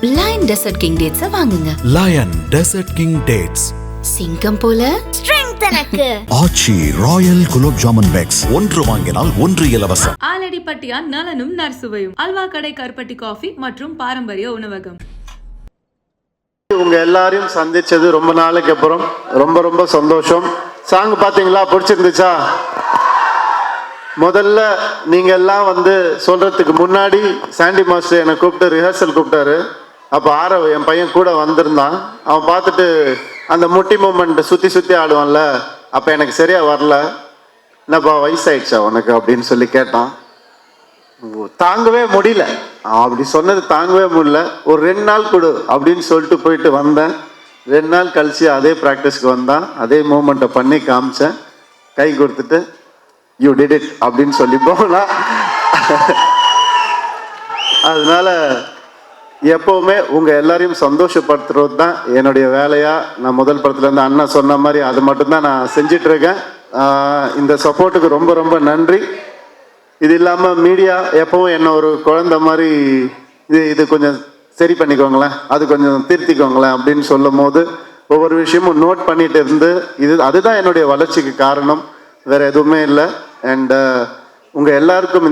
Lion Desert King Dates வாங்குங்க. Lion Desert King Dates. சிங்கம் போல ஸ்ட்ரெங்த் எனக்கு. ஆச்சி ராயல் குலோப் ஜாமுன் பேக்ஸ் ஒன்று வாங்கினால் ஒன்று இலவசம். ஆலடிப்பட்டியா நலனும் நற்சுவையும் அல்வா கடை கருப்பட்டி காஃபி மற்றும் பாரம்பரிய உணவகம். உங்க எல்லாரையும் சந்திச்சது ரொம்ப நாளைக்கு அப்புறம் ரொம்ப ரொம்ப சந்தோஷம். சாங் பாத்தீங்களா? பிடிச்சிருந்துச்சா? முதல்ல நீங்க எல்லாம் சொல்றதுக்கு முன்னாடி சாண்டி மாஸ்டர் என்னை கூப்பிட்டு ரிஹர்சல் கூப்பிட்டாரு. அப்போ ஆரவ் என் பையன் கூட வந்திருந்தான். அவன் பார்த்துட்டு அந்த முட்டி மூமெண்ட் சுற்றி சுற்றி ஆடுவான்ல, அப்போ எனக்கு சரியா வரல. என்னப்பா வயசாயிடுச்சா உனக்கு அப்படின்னு சொல்லி கேட்டான். தாங்கவே முடியல, அப்படி சொன்னது தாங்கவே முடியல. ஒரு 2 நாள் கொடு அப்படின்னு சொல்லிட்டு போயிட்டு வந்தேன். 2 நாள் கழிச்சு அதே ப்ராக்டிஸ்க்கு வந்தான். அதே மூமெண்ட்டை பண்ணி காமிச்சேன். கை கொடுத்துட்டு யூ டிட் இட் அப்படின்னு சொல்லி போனா. அதனால எப்பவுமே உங்க எல்லாரையும் சந்தோஷப்படுத்துறது தான் என்னுடைய வேலையா. நான் முதல் படத்துல இருந்து அண்ணா சொன்ன மாதிரி அது மட்டும்தான் நான் செஞ்சிட்டு இருக்கேன். இந்த சப்போர்ட்டுக்கு ரொம்ப ரொம்ப நன்றி. இது இல்லாம மீடியா எப்பவும் என்ன ஒரு குழந்தை மாதிரி இது கொஞ்சம் சரி பண்ணிக்கோங்களேன், அது கொஞ்சம் திருத்திக்கோங்களேன் அப்படின்னு சொல்லும் போது ஒவ்வொரு விஷயமும் நோட் பண்ணிட்டு இருந்து அதுதான் என்னுடைய வளர்ச்சிக்கு காரணம், வேற எதுவுமே இல்லை. அண்ட் உங்க எல்லாருக்கும்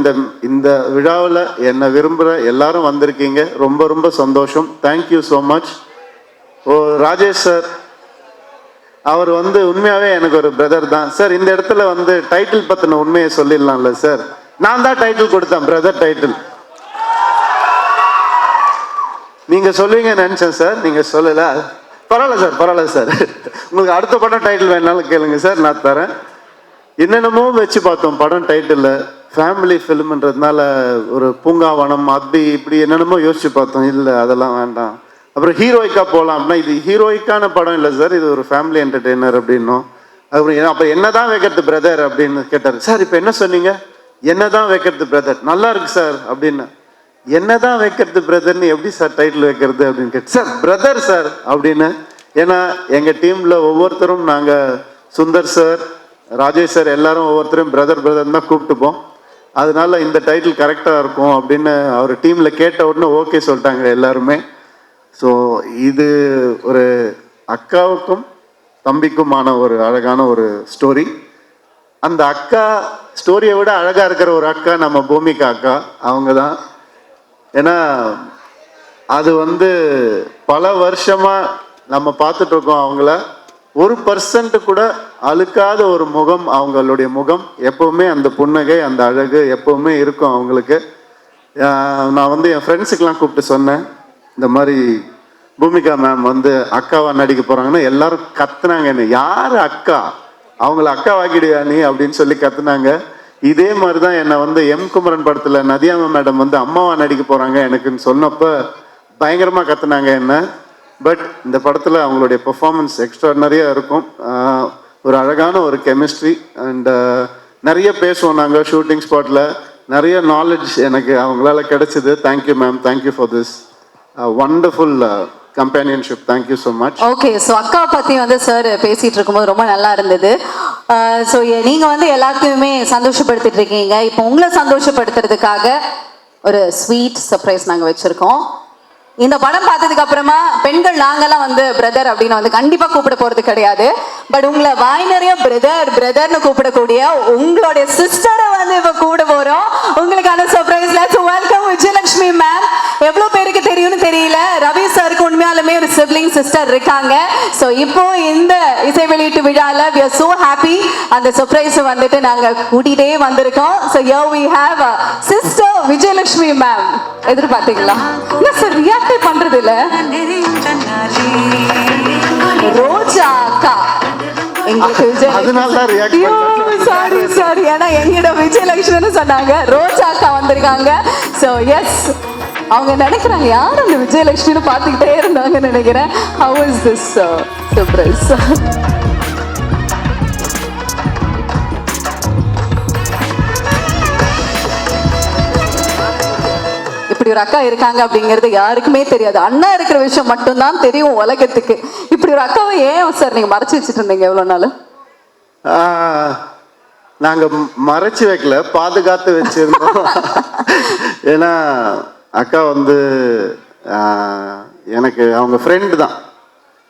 இந்த விழாவில் என்னை விரும்புகிற எல்லாரும் வந்திருக்கீங்க. ரொம்ப ரொம்ப சந்தோஷம். Thank you so much. Rajesh sir அவர் உண்மையாகவே எனக்கு ஒரு பிரதர் தான் சார். இந்த இடத்துல டைட்டில் பற்றின உண்மையை சொல்லிடலாம்ல சார். நான் தான் டைட்டில் கொடுத்தேன், பிரதர் டைட்டில். நீங்க சொல்லுவீங்கன்னு நினைச்சேன் சார், நீங்க சொல்லல. பரவாயில்ல சார், பரவாயில்ல சார். உங்களுக்கு அடுத்த படம் டைட்டில் வேணாலும் கேளுங்க சார், நான் தரேன். என்னென்னமோ வச்சு பார்த்தோம் படம் டைட்டில். ஃபேமிலி ஃபிலிம்ன்றதுனால ஒரு பூங்காவனம் அப்படி இப்படி என்னென்னமோ யோசிச்சு பார்த்தோம். இல்லை அதெல்லாம் வேண்டாம். அப்புறம் ஹீரோயிக்கா போகலாம் அப்படின்னா இது ஹீரோயிக்கான படம் இல்லை சார், இது ஒரு ஃபேமிலி என்டர்டெய்னர் அப்படின்னும். அப்புறம் அப்போ என்ன தான் வைக்கிறது பிரதர் அப்படின்னு கேட்டார். சார் இப்போ என்ன சொன்னீங்க? என்ன தான் வைக்கிறது பிரதர், நல்லா இருக்கு சார் அப்படின்னு. என்ன தான் வைக்கிறது பிரதர்னு எப்படி சார் டைட்டில் வைக்கிறது அப்படின்னு கேட்டு, சார் பிரதர் சார் அப்படின்னு. ஏன்னா எங்கள் டீமில் ஒவ்வொருத்தரும் நாங்கள் சுந்தர் சார், ராஜேஷ் சார் எல்லாரும் ஒவ்வொருத்தரும் பிரதர் பிரதர் தான் கூப்பிட்டுப்போம். அதனால இந்த டைட்டில் கரெக்டாக இருக்கும் அப்படின்னு அவர் டீமில் கேட்ட உடனே ஓகே சொல்லிட்டாங்க எல்லாருமே. ஸோ இது ஒரு அக்காவுக்கும் தம்பிக்குமான ஒரு அழகான ஒரு ஸ்டோரி. அந்த அக்கா ஸ்டோரியை விட அழகாக இருக்கிற ஒரு அக்கா நம்ம பூமிகா அக்கா, அவங்க தான். ஏன்னா அது பல வருஷமாக நம்ம பார்த்துட்டு இருக்கோம் அவங்கள. 1% கூட அழுக்காத ஒரு முகம் அவங்களுடைய முகம். எப்பவுமே அந்த புன்னகை, அந்த அழகு எப்பவுமே இருக்கும் அவங்களுக்கு. நான் என் ஃப்ரெண்ட்ஸுக்கெல்லாம் கூப்பிட்டு சொன்னேன், இந்த மாதிரி பூமிகா மேம் அக்காவா நடிக்க போறாங்கன்னா எல்லாரும் கத்துனாங்க. என்ன யாரு அக்கா, அவங்கள அக்கா வாக்கிடுவா நீ அப்படின்னு சொல்லி கத்துனாங்க. இதே மாதிரிதான் என்னை எம் குமரன் படத்துல நதியாமா மேடம் அம்மாவா நடிக்க போறாங்க எனக்குன்னு சொன்னப்ப பயங்கரமா கத்துனாங்க என்ன. பட் இந்த படத்தில் அவங்களுடைய பெர்ஃபார்மன்ஸ் எக்ஸ்ட்ராடனரியாக இருக்கும். ஒரு அழகான ஒரு கெமிஸ்ட்ரி அண்ட் நிறைய பேசுவோம் நாங்கள் ஷூட்டிங் ஸ்பாட்டில். நிறைய நாலேஜ் எனக்கு அவங்களால கிடைச்சிது. Thank you ma'am, thank you for this wonderful companionship. Thank you so much. Okay, so அக்கா பற்றி சார் பேசிகிட்டு இருக்கும்போது ரொம்ப நல்லா இருந்தது. ஸோ நீங்கள் எல்லாத்தையுமே சந்தோஷப்படுத்திட்டு இருக்கீங்க. இப்போ உங்களை சந்தோஷப்படுத்துறதுக்காக ஒரு ஸ்வீட் சர்ப்ரைஸ் நாங்கள் வச்சுருக்கோம். இந்த படம் பார்த்ததுக்கு அப்புறமா பெண்கள் நாங்கெல்லாம் பிரதர் அப்படின்னு கண்டிப்பா கூப்பிட போறது கிடையாது. பட் உங்களை வாய் நிறைய பிரதர் பிரதர்னு கூப்பிடக்கூடிய உங்களுடைய சிஸ்டரை இப்ப கூட போறோம். உங்களுக்கான சர்ப்ரைஸ்ல வெல்கம் விஜயலட்சுமி மேம். எவ்வளவு பேருக்கு தெரியும்னு தெரியல, ரவி சாருக்கு உண்மையாலுமே ஒரு சிப்லிங் சிஸ்டர் இருக்காங்க. ஸோ இப்போ இந்த இசை வெளியீட்டு விழால we are so happy அந்த சர்ப்ரைஸ் நாங்க கூட்டிகிட்டே வந்திருக்கோம். So here we have sister Vijayalakshmi ma'am. எதிர்பார்த்தீங்களா? இல்ல சார், ரியாக்ட் பண்றது இல்ல. ரோஜா அக்கா சாரி, ஏன்னா எங்கிட்ட விஜயலட்சுமி சொன்னாங்க, ரோஜா அக்கா வந்திருக்காங்க. ஸோ எஸ், அவங்க நினைக்கிறாங்க யார் அந்த விஜயலட்சுமின்னு பார்த்துக்கிட்டே இருந்தாங்கன்னு நினைக்கிறேன். How is this surprise? இப்படி ஒரு அக்கா இருக்காங்க அப்படிங்கிறது யாருக்குமே தெரியாது. அண்ணா இருக்கிற விஷயம் மட்டும்தான் தெரியும் உலகத்துக்கு. இப்படி ஒரு அக்காவை ஏன் சார் நீங்க மறைச்சு வச்சுட்டு இருந்தீங்க எவ்வளவு நாள்? நாங்க மறைச்சு வைக்கல, பாதுகாத்து வச்சிருந்தோம். ஏன்னா அக்கா எனக்கு அவங்க ஃப்ரெண்டு தான்,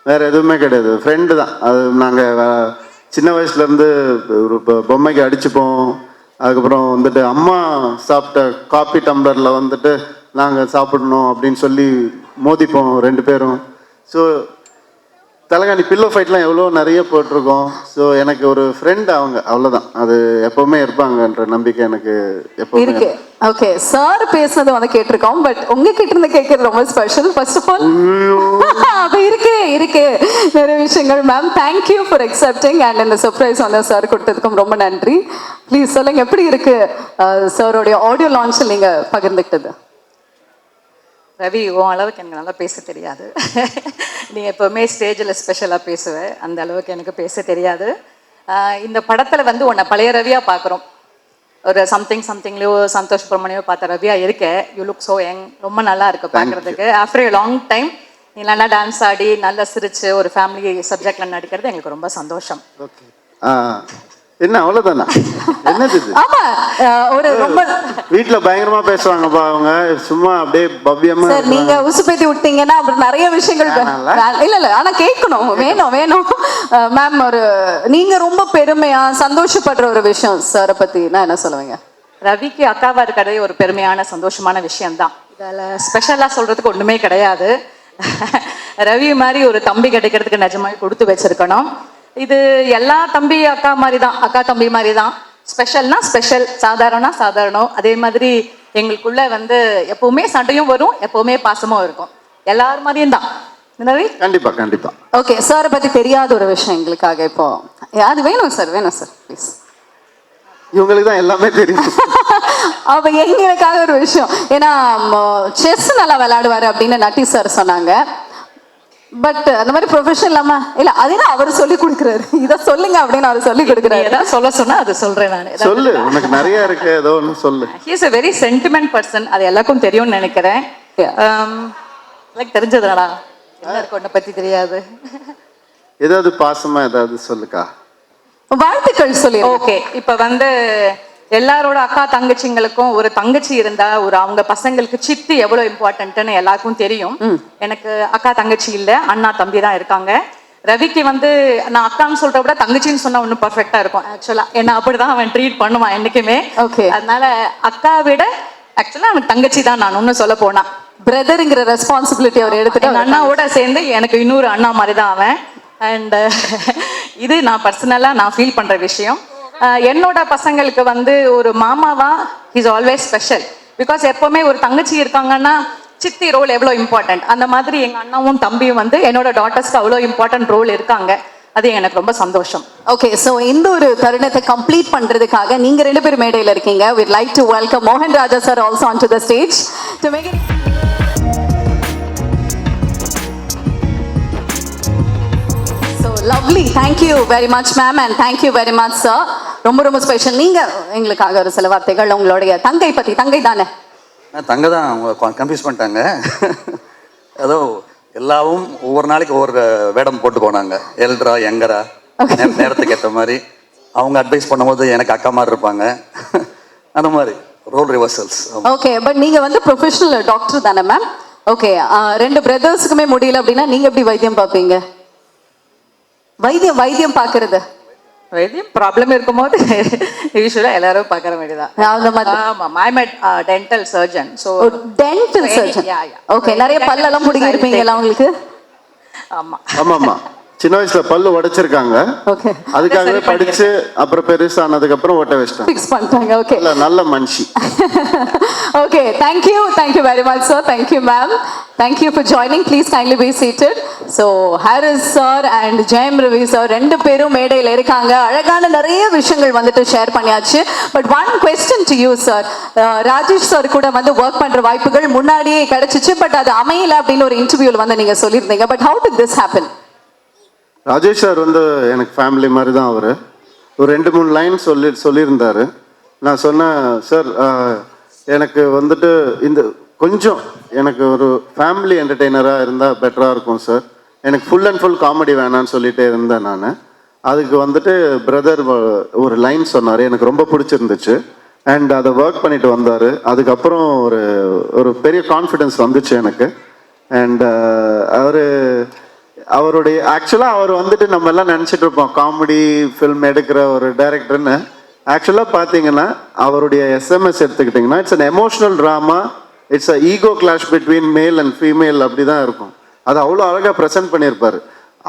வேறு எதுவுமே கிடையாது, ஃப்ரெண்டு தான். அது நாங்கள் சின்ன வயசுலேருந்து ஒரு பொம்மைக்கு அடிச்சுப்போம். அதுக்கப்புறம் வந்துட்டு அம்மா சாப்பிட்ட காப்பி டம்ளரில் வந்துட்டு நாங்கள் சாப்பிடணும் அப்படின்னு சொல்லி மோதிப்போம் 2 பேரும். ஸோ தலைகாணி பில்லோ ஃபைட்லாம் எவ்வளோ நிறைய போட்டிருக்கோம். ஸோ எனக்கு ஒரு ஃப்ரெண்ட் அவங்க, அவ்வளோதான். அது எப்போவுமே இருப்பாங்கன்ற நம்பிக்கை எனக்கு எப்போ இருக்கு. ஓகே, சார் பேசுனது வந்து கேட்டிருக்கோம், பட் உங்ககிட்ட இருந்து கேட்கறது ரொம்ப ஸ்பெஷல். ஃபர்ஸ்ட் ஆஃப் ஆல் அது இருக்கு நிறைய விஷயங்கள். Ma'am, thank you for accepting and இந்த சர்ப்ரைஸ் வந்து சார் கொடுத்ததுக்கும் ரொம்ப நன்றி. ப்ளீஸ் சொல்லுங்க, எப்படி இருக்கு சாரோடைய ஆடியோ லான்ச்சில் நீங்க பகிர்ந்துக்கிட்டது? ரவி, உன் அளவுக்கு எனக்கு நல்லா பேச தெரியாது. நீ எப்போவுமே ஸ்டேஜில் ஸ்பெஷலாக பேசுவேன், அந்த அளவுக்கு எனக்கு பேச தெரியாது. இந்த படத்தில் வந்து உன்னை பழைய ரவியாக பார்க்குறோம். ஒரு சம்திங்லையோ சந்தோஷ் சுப்ரமணியோ பார்த்த ரவியாக இருக்க. யூ லுக் ஸோ யங், ரொம்ப நல்லா இருக்கு பார்க்குறதுக்கு. ஆஃப்டர் ஏ லாங் டைம் நீ நல்லா டான்ஸ் ஆடி நல்லா சிரிச்சு ஒரு ஃபேமிலி சப்ஜெக்டில் நடிக்கிறது எங்களுக்கு ரொம்ப சந்தோஷம். ஓகே, என்ன அவ்வளோதானா? என்னது இது? ஆமா, ஒரு ரொம்ப வீட்டில் பயங்கரமா பேசுவாங்கப்பா அவங்க, சும்மா அப்படியே பவ்யமா. சார், நீங்க உசுப்பேத்தி விட்டீங்கன்னா அப்புறம் நிறைய விஷயங்கள் இல்ல ஆனா கேட்கணும், வேணும். மேம், ஒரு நீங்க ரொம்ப பெருமையா சந்தோஷப்படுற ஒரு விஷயம் சாரை பத்தி நான் என்ன சொல்லுவீங்க? ரவிக்கு அக்காவா இருக்கிறதே ஒரு பெருமையான சந்தோஷமான விஷயம்தான். இதில் ஸ்பெஷலாக சொல்றதுக்கு ஒன்றுமே கிடையாது. ரவி மாதிரி ஒரு தம்பி கிடைக்கிறதுக்கு நிஜமாவே கொடுத்து வச்சிருக்கணும். இது எல்லா தம்பி அக்கா மாதிரி தான், அக்கா தம்பி மாதிரி தான். ஸ்பெஷல்னா ஸ்பெஷல், சாதாரணம். அதே மாதிரி எங்களுக்குள்ள வந்து எப்பவுமே சண்டையும் வரும், எப்பவுமே பாசமும் இருக்கும். எல்லாரும் மாதிரியும் தான். கண்டிப்பா. ஓகே, சாரை பத்தி தெரியாத ஒரு விஷயம் எங்களுக்காக இப்போ அது வேணும் சார் ப்ளீஸ். இவங்களுக்கு தான் எல்லாமே தெரியும். அப்ப எங்களுக்காக ஒரு விஷயம், ஏன்னா செஸ் நல்லா விளையாடுவாரு அப்படின்னு நட்டி சார் சொன்னாங்க. பட் அந்த மாதிரி ப்ரொஃபஷன் இல்லாம இல்ல, அதே அவர் சொல்லி கொடுக்குறாரு, இதை சொல்லுங்க அப்படின்னு அவர் சொல்லி கொடுக்குறாரு. ஏதாவது சொல்ல சொன்னா அது சொல்றேன் நான். சொல்லு, உனக்கு நிறைய இருக்கு, ஏதோ ஒன்று சொல்லு. He is a very sentiment person, அது எல்லாருக்கும் தெரியும்னு நினைக்கிறேன். எனக்கு தெரிஞ்சதுடா, என்ன இருக்கு உன்னை பத்தி தெரியாது. ஏதாவது பாசமா ஏதாவது சொல்லுக்கா, வாழ்த்துக்கள் சொல்லி. ஓகே, இப்ப வந்து எல்லாரோட அக்கா தங்கச்சிங்களுக்கும் ஒரு தங்கச்சி இருந்தா ஒரு அவங்க பசங்களுக்கு சித்தி எவ்வளவு இம்பார்ட்டன்ட்னு எல்லாருக்கும் தெரியும். எனக்கு அக்கா தங்கச்சி இல்ல, அண்ணா தம்பி தான் இருக்காங்க. ரவிக்கு வந்து நான் அக்கான்னு சொல்ற விட தங்கச்சின்னு சொன்னா ஒன்னும் பர்ஃபெக்டா இருக்கும் ஆக்சுவலா. என்ன அப்படிதான் அவன் ட்ரீட் பண்ணுவான் என்னைக்குமே. ஓகே, அதனால அக்கா விட ஆக்சுவலா அவன் தங்கச்சி தான். நான் ஒன்னும் சொல்ல போனா பிரதருங்கிற ரெஸ்பான்சிபிலிட்டி அவர் எடுத்துட்டு அண்ணாவோட சேர்ந்து எனக்கு இன்னொரு அண்ணா மாதிரி தான் அவன். அண்ட் இது நான் பர்சனலா நான் ஃபீல் பண்ற விஷயம். என்னோட பசங்களுக்கு வந்து ஒரு மாமாவா இஸ் ஆல்வேஸ் ஸ்பெஷல். பிகாஸ் எப்பவுமே ஒரு தங்கச்சி இருக்காங்கன்னா சித்தி ரோல் எவ்வளோ இம்பார்ட்டன்ட், அந்த மாதிரி எங்க அண்ணாவும் தம்பியும் வந்து என்னோட டாட்டர்ஸ்க்கு அவ்வளோ இம்பார்ட்டன்ட் ரோல் இருக்காங்க. அது எனக்கு ரொம்ப சந்தோஷம். ஓகே, ஸோ இந்த ஒரு தருணத்தை கம்ப்ளீட் பண்றதுக்காக நீங்க 2 பேர் மேடையில் இருக்கீங்க. we'd like to welcome மோகன் ராஜா sir also onto the stage to make it. Lovely, thank you very much ma'am and thank you very much sir. ரொம்ப ஸ்பெஷல். நீங்க எங்களுக்காக ஒரு சில வார்த்தைகள் உங்களுடைய தங்கை பத்தி. தங்கை தானே? தங்கை தான், அவங்க கன்ஃபியூஸ் பண்ணிட்டாங்க. ஏதோ எல்லாவும் ஒவ்வொரு நாளைக்கு ஒவ்வொரு வேடம் போட்டு போனாங்க, எல்டரா யங்கரா, நேரத்துக்கு ஏற்ற மாதிரி. அவங்க அட்வைஸ் பண்ணும்போது எனக்கு அக்கா மாதிரி இருப்பாங்க, அந்த மாதிரி ரோல் ரிவர்சல்ஸ். ஓகே, பட் நீங்க வந்து ப்ரொஃபஷனல் டாக்டர் தானே மேம்? ஓகே, 2 பிரதர்ஸுக்குமே முடியல அப்படின்னா நீங்க எப்படி வைத்தியம் பார்ப்பீங்க? வைத்தியம் பார்க்கறது, வைத்தியம் ப்ராப்ளம் இருக்கும்போது யூஸ்வலா எல்லாரும் பார்க்கற வேண்டியதான். ஆமா, I am dental surgeon. So dental surgeon. Okay, நிறைய பல்லெல்லாம் புடுங்கி இருப்பீங்களா உங்களுக்கு? ஆமா, சின்ன வயசுல பல்லு உடைச்சிருக்காங்க. ஓகே, அதுக்காகவே படிச்சு அப்புறம் பெருசானதுக்கு அப்புறம் ஓட்ட வச்சிட்டாங்க, ஃபிக்ஸ் பண்ணிட்டாங்க. ஓகே, நல்ல மனுஷி. Okay, thank you very much sir. Thank you ma'am, thank you for joining. Please kindly be seated. So Harris sir and Jayam Ravi sir 2 பேரும் மேடையில் இருக்காங்க. அழகான நிறைய விஷயங்கள் வந்துட்டு ஷேர் பண்ணியாச்சு. But one question to you sir. Rajesh sir கூட வந்து ஒர்க் பண்ற வாய்ப்புகள் முன்னாடியே கிடைச்சிச்சு, பட் அது அமையல அப்படின்னு ஒரு இன்டர்வியூல வந்து நீங்க சொல்லியிருந்தீங்க. But how did this happen? Rajesh sir வந்து எனக்கு ஃபேமிலி மாதிரி தான். அவர் ஒரு 2-3 லைன் சொல்லியிருந்தார். நான் சொன்னேன், சார் எனக்கு வந்துட்டு இந்த கொஞ்சம் எனக்கு ஒரு ஃபேமிலி என்டர்டெய்னராக இருந்தால் பெட்டராக இருக்கும் சார், எனக்கு ஃபுல் அண்ட் ஃபுல் காமெடி வேணான்னு சொல்லிகிட்டே இருந்தேன் நான். அதுக்கு வந்துட்டு பிரதர் ஒரு லைன் சொன்னார், எனக்கு ரொம்ப பிடிச்சிருந்துச்சு. அண்ட் அதை ஒர்க் பண்ணிட்டு வந்தார். அதுக்கப்புறம் ஒரு பெரிய கான்ஃபிடென்ஸ் வந்துச்சு எனக்கு. அண்ட் அவருடைய ஆக்சுவலாக அவர் வந்துட்டு நம்ம எல்லாம் நினச்சிட்டு இருப்போம் காமெடி ஃபில்ம் எடுக்கிற ஒரு டைரக்டர்னு. ஆக்சுவலாக பார்த்தீங்கன்னா அவருடைய எஸ்எம்எஸ் எடுத்துக்கிட்டிங்கன்னா it's an emotional drama, it's a ego clash between male and female, அப்படி தான் இருக்கும். அது அவ்வளோ அழகாக ப்ரெசென்ட் பண்ணியிருப்பார்.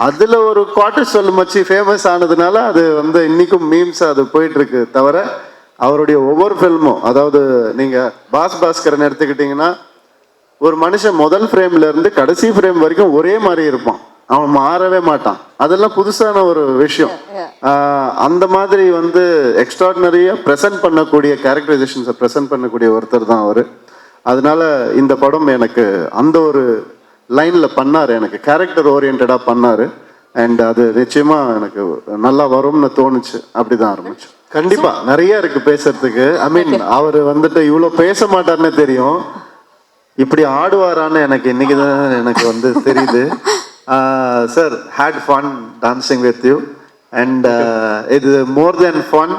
அதில் ஒரு குவார்டர் சொல்லு மச்சி ஃபேமஸ் ஆனதுனால அது வந்து இன்றைக்கும் மீம்ஸ் அது போயிட்டுருக்கு. தவிர அவருடைய ஒவ்வொரு ஃபில்மும், அதாவது நீங்கள் பாஸ்கரன் எடுத்துக்கிட்டிங்கன்னா ஒரு மனுஷன் முதல் ஃப்ரேம்ல இருந்து கடைசி ஃப்ரேம் வரைக்கும் ஒரே மாதிரி இருப்பான், அவன் மாறவே மாட்டான். அதெல்லாம் புதுசான ஒரு விஷயம். அந்த மாதிரி வந்து எக்ஸ்ட்ராடினரியாக ப்ரெசென்ட் பண்ணக்கூடிய கேரக்டரைசேஷன்ஸை ப்ரெசென்ட் பண்ணக்கூடிய ஒருத்தர் தான் அவர். அதனால இந்த படம் எனக்கு அந்த ஒரு லைனில் பண்ணார், எனக்கு கேரக்டர் ஓரியன்டாக பண்ணார். அண்ட் அது நிச்சயமாக எனக்கு நல்லா வரும்னு தோணுச்சு. அப்படி தான் ஆரம்பிச்சு. கண்டிப்பாக நிறைய இருக்குது பேசுறதுக்கு. ஐ மீன் அவர் வந்துட்டு இவ்வளோ பேச மாட்டார்னு தெரியும், இப்படி ஆடுவாரான்னு எனக்கு இன்னைக்கு தான் எனக்கு வந்து தெரியுது. Sir, had fun dancing with you and இது more than fun,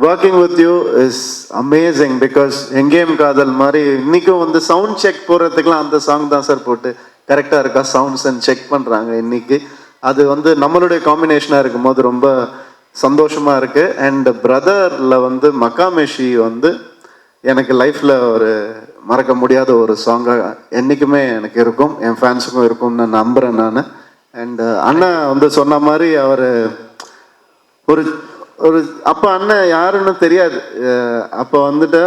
working with you is amazing because எங்கேயும் காதல் மாதிரி இன்னைக்கும் வந்து சவுண்ட் செக் போடுறதுக்குலாம் அந்த சாங் தான் சார் போட்டு கரெக்டாக இருக்கா சவுண்ட்ஸ் அண்ட் செக் பண்ணுறாங்க இன்னைக்கு. அது வந்து நம்மளுடைய காம்பினேஷனாக இருக்கும்போது ரொம்ப சந்தோஷமாக இருக்குது. அண்ட் பிரதரில் வந்து மக்காமேஷி வந்து எனக்கு லைஃப்பில் ஒரு மறக்க முடியாத ஒரு சாங்காக என்றைக்குமே எனக்கு இருக்கும், என் ஃபேன்ஸுக்கும் இருக்கும்னு நான் நம்புகிறேன் நான். அண்ட் அண்ணன் வந்து சொன்ன மாதிரி அவர் ஒரு ஒரு அப்போ அண்ணன் யாருன்னு தெரியாது. அப்போ வந்துட்டு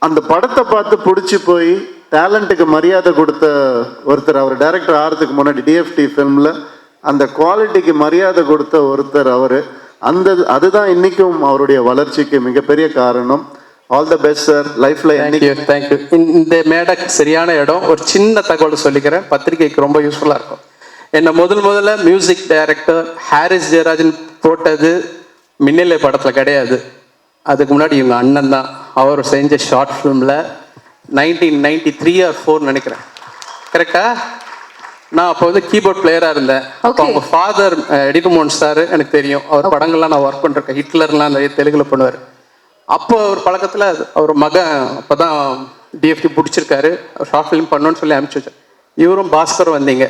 அந்த படத்தை பார்த்து பிடிச்சி போய் டேலண்ட்டுக்கு மரியாதை கொடுத்த ஒருத்தர் அவர். டைரக்டர் ஆகிறதுக்கு முன்னாடி டிஎஃப்டி ஃபிலிமில் அந்த குவாலிட்டிக்கு மரியாதை கொடுத்த ஒருத்தர் அவர். அதுதான் இன்றைக்கும் அவருடைய வளர்ச்சிக்கு மிகப்பெரிய காரணம். ஆல் த பெஸ்ட் சார் லைஃப்ல. தேங்க்யூ. இந்த மேடை சரியான இடம். ஒரு சின்ன தகவல் சொல்லிக்கிறேன், பத்திரிகைக்கு ரொம்ப யூஸ்ஃபுல்லாக இருக்கும். என்னை முதல்ல மியூசிக் டைரக்டர் ஹாரிஸ் ஜெயராஜன் போட்டது மின்னலை படத்தில் கிடையாது, அதுக்கு முன்னாடி இவங்க அண்ணன் தான். அவர் செஞ்ச ஷார்ட் ஃபிலிமில் 1993 or 4 நினைக்கிறேன், கரெக்டா? நான் அப்போ வந்து கீபோர்ட் பிளேயராக இருந்தேன். அப்போ அவங்க ஃபாதர் எடிகமோன் சார் எனக்கு தெரியும், அவர் படங்கள்லாம் நான் ஒர்க் பண்ணிருக்கேன். ஹிட்லர்லாம் நிறைய தெலுங்குல பண்ணுவார். அப்போ ஒரு பழக்கத்தில் அவர் மகன் அப்போ தான் டிஎஃப்டி பிடிச்சிருக்காரு, ஷார்ட் ஃபிலிம் பண்ணணும்னு சொல்லி அனுப்பிச்சி வச்சேன். இவரும் பாஸ்கர் வந்தீங்க,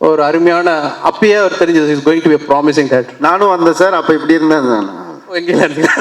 ஒரு அருமையான அப்பயே அவர் தெரிஞ்சது is going to be promising director. நானும் வந்தேன் சார், அப்போ இப்படி இருந்தேன் நான். எங்கே இருந்தீங்க?